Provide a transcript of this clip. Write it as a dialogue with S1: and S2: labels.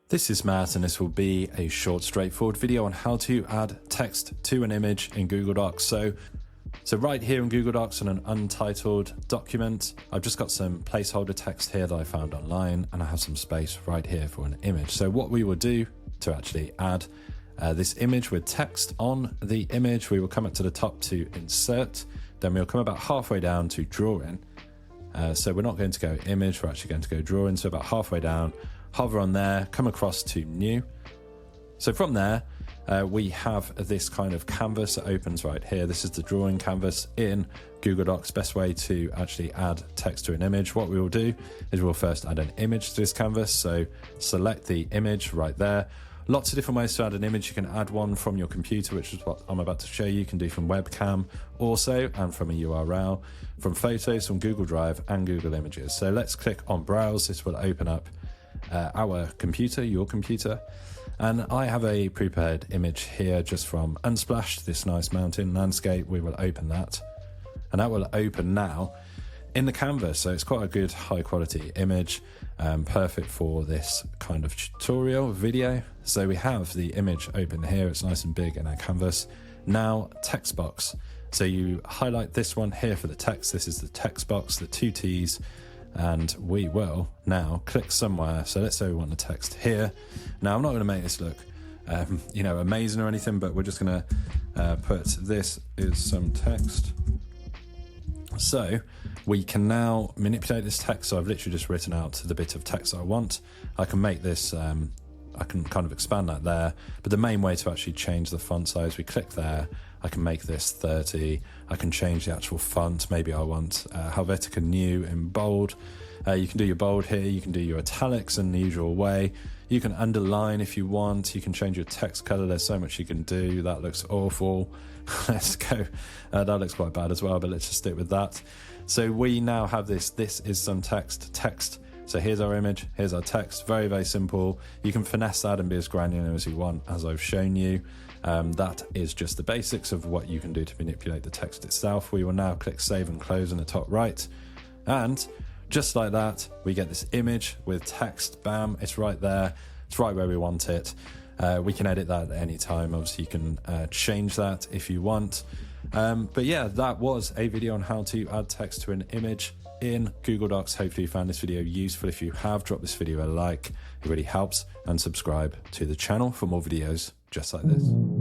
S1: This is Matt, and this will be a short, straightforward video on how to add text to an image in Google Docs. So right here in Google Docs in an untitled document, I've just got some placeholder text here that I found online, and I have some space right here for an image. So what we will do to actually add this image with text on the image, we will come up to the top to insert, then we'll come about halfway down to drawing. So we're not going to go image, we're actually going to go drawing. So about halfway down, hover on there, come across to new. So from there, we have this kind of canvas that opens right here. This is the drawing canvas in Google Docs. Best way to actually add text to an image. What we will do is we'll first add an image to this canvas. So select the image right there. Lots of different ways to add an image. You can add one from your computer, which is what I'm about to show you. You can do from webcam also, and from a URL, from photos, from Google Drive and Google Images. So let's click on browse. This will open up our computer, your computer, and I have a prepared image here just from Unsplash, this nice mountain landscape. We will open that, and that will open now in the canvas. So it's quite a good high quality image, perfect for this kind of tutorial video. So we have the image open here, it's nice and big in our canvas. Now text box, so you highlight this one here for the text. This is the text box, the two T's, and we will now click somewhere. So let's say we want the text here. Now I'm not going to make this look amazing or anything, but we're just going to put this is some text. So we can now manipulate this text. So I've literally just written out the bit of text I want. I can make this I can kind of expand that there, but the main way to actually change the font size, we click there. I can make this 30. I can change the actual font. Maybe I want Helvetica New in bold. You can do your bold here. You can do your italics in the usual way. You can underline if you want. You can change your text color. There's so much you can do. That looks awful. Let's go. That looks quite bad as well, but let's just stick with that. So we now have this. This is some text. So here's our image, here's our text, very, very simple. You can finesse that and be as granular as you want, as I've shown you. That is just the basics of what you can do to manipulate the text itself. We will now click save and close in the top right. And just like that, we get this image with text, bam, it's right there. It's right where we want it. We can edit that at any time. Obviously you can change that if you want. But yeah, that was a video on how to add text to an image in Google Docs. Hopefully you found this video useful. If you have, drop this video a like, it really helps, and subscribe to the channel for more videos just like this.